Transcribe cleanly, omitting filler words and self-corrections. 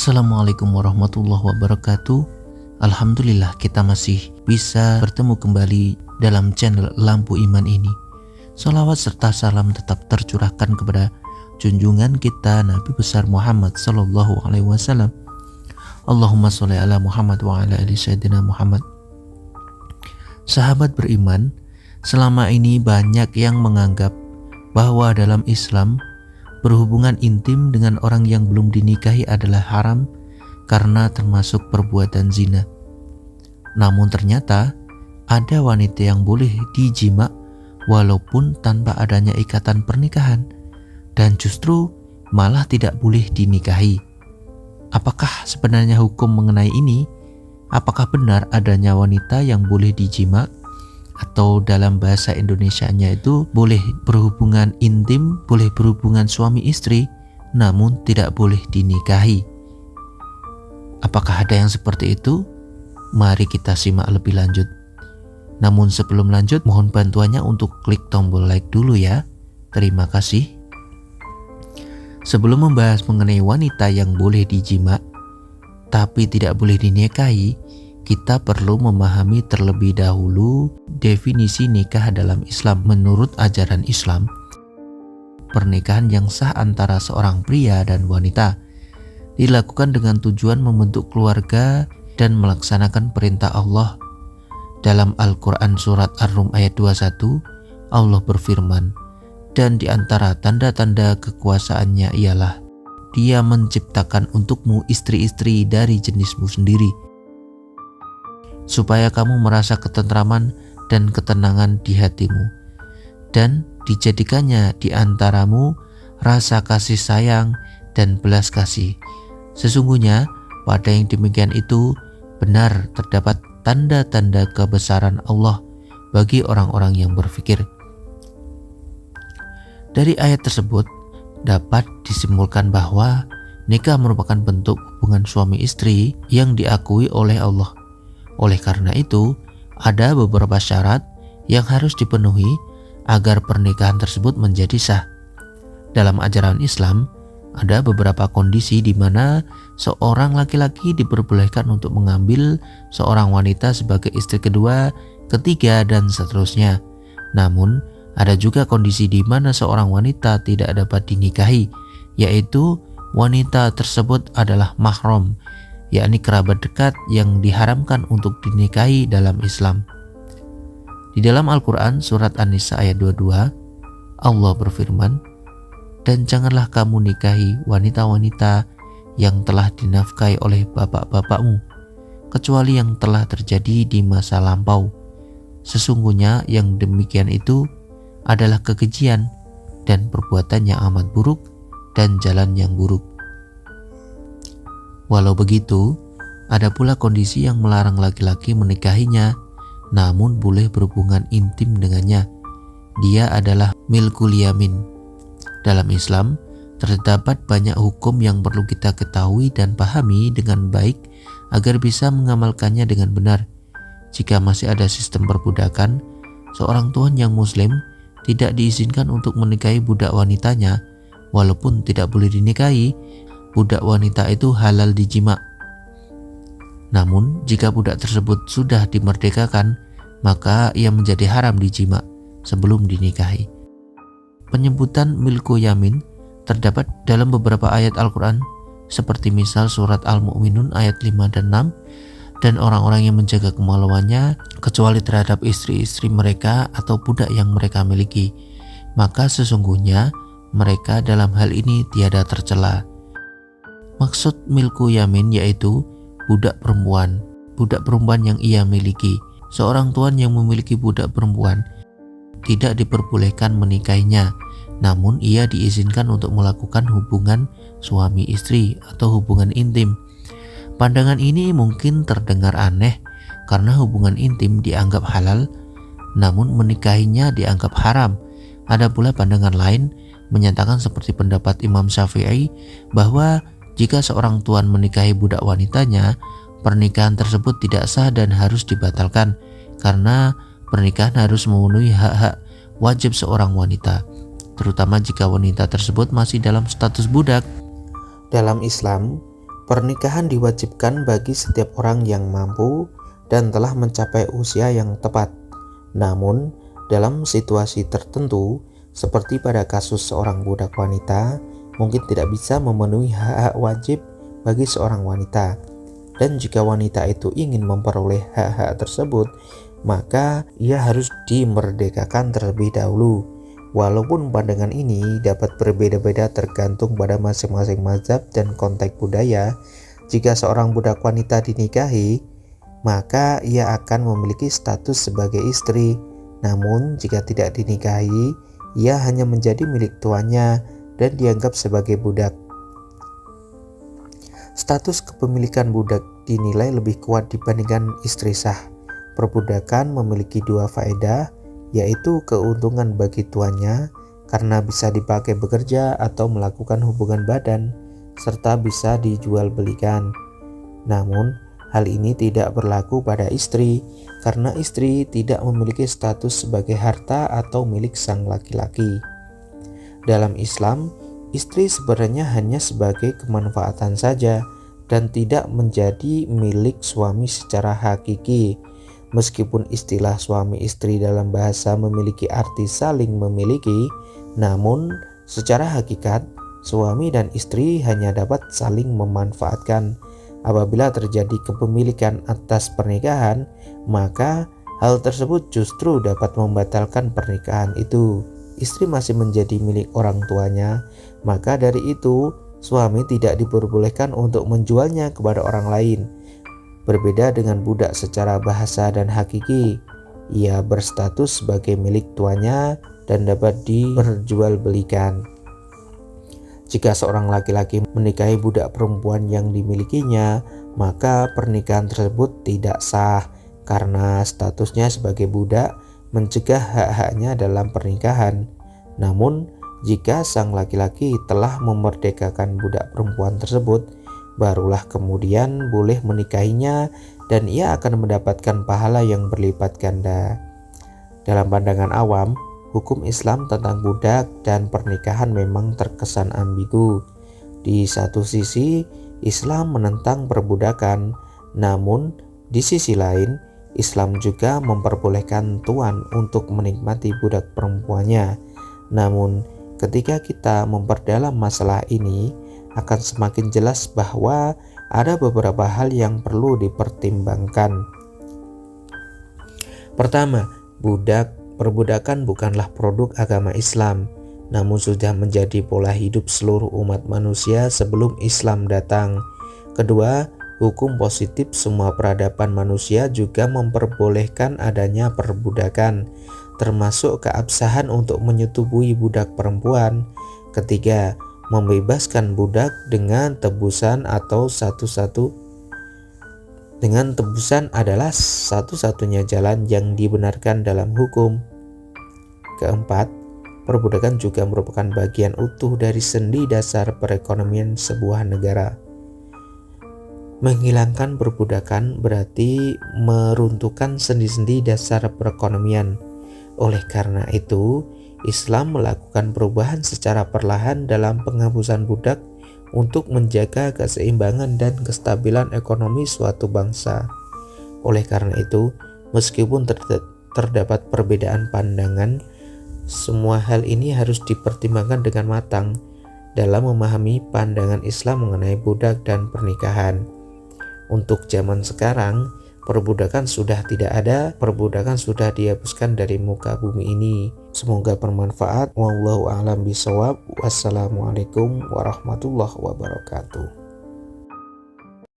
Assalamualaikum warahmatullahi wabarakatuh. Alhamdulillah kita masih bisa bertemu kembali dalam channel Lampu Iman ini. Sholawat serta salam tetap tercurahkan kepada junjungan kita Nabi besar Muhammad sallallahu alaihi wasallam. Allahumma sholli ala Muhammad wa ala ali sayyidina Muhammad. Sahabat beriman, selama ini banyak yang menganggap bahwa dalam Islam berhubungan intim dengan orang yang belum dinikahi adalah haram karena termasuk perbuatan zina. Namun ternyata ada wanita yang boleh dijima walaupun tanpa adanya ikatan pernikahan, dan justru malah tidak boleh dinikahi. Apakah sebenarnya hukum mengenai ini? Apakah benar adanya wanita yang boleh dijima, atau dalam bahasa Indonesianya itu boleh berhubungan intim, boleh berhubungan suami istri, namun tidak boleh dinikahi? Apakah ada yang seperti itu? Mari kita simak lebih lanjut. Namun sebelum lanjut, mohon bantuannya untuk klik tombol like dulu ya. Terima kasih. Sebelum membahas mengenai wanita yang boleh dijima tapi tidak boleh dinikahi, kita perlu memahami terlebih dahulu definisi nikah dalam Islam. Menurut ajaran Islam, pernikahan yang sah antara seorang pria dan wanita dilakukan dengan tujuan membentuk keluarga dan melaksanakan perintah Allah. Dalam Al-Quran surat Ar-Rum ayat 21, Allah berfirman, "Dan di antara tanda-tanda kekuasaannya ialah Dia menciptakan untukmu istri-istri dari jenismu sendiri, supaya kamu merasa ketentraman dan ketenangan di hatimu, dan dijadikannya di antaramu rasa kasih sayang dan belas kasih. Sesungguhnya pada yang demikian itu benar terdapat tanda-tanda kebesaran Allah bagi orang-orang yang berfikir." Dari ayat tersebut dapat disimpulkan bahwa nikah merupakan bentuk hubungan suami istri yang diakui oleh Allah. Oleh karena itu, ada beberapa syarat yang harus dipenuhi agar pernikahan tersebut menjadi sah. Dalam ajaran Islam, ada beberapa kondisi di mana seorang laki-laki diperbolehkan untuk mengambil seorang wanita sebagai istri kedua, ketiga, dan seterusnya. Namun, ada juga kondisi di mana seorang wanita tidak dapat dinikahi, yaitu wanita tersebut adalah mahram, yakni kerabat dekat yang diharamkan untuk dinikahi dalam Islam. Di dalam Al-Quran surat An-Nisa ayat 22, Allah berfirman, "Dan janganlah kamu nikahi wanita-wanita yang telah dinafkahi oleh bapak-bapakmu, kecuali yang telah terjadi di masa lampau. Sesungguhnya yang demikian itu adalah kekejian dan perbuatan yang amat buruk dan jalan yang buruk." Walau begitu, ada pula kondisi yang melarang laki-laki menikahinya, namun boleh berhubungan intim dengannya. Dia adalah milkul yamin. Dalam Islam, terdapat banyak hukum yang perlu kita ketahui dan pahami dengan baik agar bisa mengamalkannya dengan benar. Jika masih ada sistem perbudakan, seorang tuan yang muslim tidak diizinkan untuk menikahi budak wanitanya. Walaupun tidak boleh dinikahi, budak wanita itu halal dijima. Namun, jika budak tersebut sudah dimerdekakan, maka ia menjadi haram dijima sebelum dinikahi. Penyebutan milku yamin terdapat dalam beberapa ayat Al-Quran, seperti misal surat Al-Mu'minun ayat 5 dan 6, "Dan orang-orang yang menjaga kemaluannya kecuali terhadap istri-istri mereka atau budak yang mereka miliki, maka sesungguhnya mereka dalam hal ini tiada tercela." Maksud milku yamin yaitu budak perempuan yang ia miliki. Seorang tuan yang memiliki budak perempuan tidak diperbolehkan menikahinya, namun ia diizinkan untuk melakukan hubungan suami istri atau hubungan intim. Pandangan ini mungkin terdengar aneh karena hubungan intim dianggap halal, namun menikahinya dianggap haram. Ada pula pandangan lain menyatakan seperti pendapat Imam Syafi'i bahwa jika seorang tuan menikahi budak wanitanya, pernikahan tersebut tidak sah dan harus dibatalkan karena pernikahan harus memenuhi hak-hak wajib seorang wanita, terutama jika wanita tersebut masih dalam status budak. Dalam Islam, Pernikahan diwajibkan bagi setiap orang yang mampu dan telah mencapai usia yang tepat. Namun, dalam situasi tertentu, seperti pada kasus seorang budak wanita, mungkin tidak bisa memenuhi hak-hak wajib bagi seorang wanita. Dan jika wanita itu ingin memperoleh hak-hak tersebut, maka ia harus dimerdekakan terlebih dahulu. Walaupun pandangan ini dapat berbeda-beda tergantung pada masing-masing mazhab dan konteks budaya, jika seorang budak wanita dinikahi, maka ia akan memiliki status sebagai istri. Namun jika tidak dinikahi, ia hanya menjadi milik tuannya dan dianggap sebagai budak. Status kepemilikan budak dinilai lebih kuat dibandingkan istri sah. Perbudakan memiliki dua faedah, yaitu keuntungan bagi tuannya karena bisa dipakai bekerja atau melakukan hubungan badan, serta bisa dijual belikan. Namun, hal ini tidak berlaku pada istri, karena istri tidak memiliki status sebagai harta atau milik sang laki-laki. Dalam Islam, istri sebenarnya hanya sebagai kemanfaatan saja dan tidak menjadi milik suami secara hakiki. Meskipun istilah suami istri dalam bahasa memiliki arti saling memiliki, namun secara hakikat suami dan istri hanya dapat saling memanfaatkan. Apabila terjadi kepemilikan atas pernikahan, maka hal tersebut justru dapat membatalkan pernikahan itu. Istri masih menjadi milik orang tuanya, maka dari itu suami tidak diperbolehkan untuk menjualnya kepada orang lain. Berbeda dengan budak secara bahasa dan hakiki, ia berstatus sebagai milik tuannya dan dapat diperjualbelikan. Jika seorang laki-laki menikahi budak perempuan yang dimilikinya, maka pernikahan tersebut tidak sah karena statusnya sebagai budak mencegah hak-haknya dalam pernikahan. Namun, jika sang laki-laki telah memerdekakan budak perempuan tersebut, barulah kemudian boleh menikahinya dan ia akan mendapatkan pahala yang berlipat ganda. Dalam pandangan awam, hukum Islam tentang budak dan pernikahan memang terkesan ambigu. Di satu sisi, Islam menentang perbudakan, namun di sisi lain, Islam juga memperbolehkan tuan untuk menikmati budak perempuannya. Namun, ketika kita memperdalam masalah ini, akan semakin jelas bahwa ada beberapa hal yang perlu dipertimbangkan. Pertama, perbudakan bukanlah produk agama Islam, namun sudah menjadi pola hidup seluruh umat manusia sebelum Islam datang. Kedua, hukum positif semua peradaban manusia juga memperbolehkan adanya perbudakan, termasuk keabsahan untuk menyetubuhi budak perempuan. Ketiga, membebaskan budak dengan tebusan adalah satu-satunya jalan yang dibenarkan dalam hukum. Keempat, perbudakan juga merupakan bagian utuh dari sendi dasar perekonomian sebuah negara. Menghilangkan perbudakan berarti meruntuhkan sendi-sendi dasar perekonomian. Oleh karena itu, Islam melakukan perubahan secara perlahan dalam penghapusan budak untuk menjaga keseimbangan dan kestabilan ekonomi suatu bangsa. Oleh karena itu, meskipun terdapat perbedaan pandangan, semua hal ini harus dipertimbangkan dengan matang dalam memahami pandangan Islam mengenai budak dan pernikahan. Untuk zaman sekarang, perbudakan sudah tidak ada, perbudakan sudah dihapuskan dari muka bumi ini. Semoga bermanfaat. Wallahu a'lam bishawab. Wassalamualaikum warahmatullahi wabarakatuh.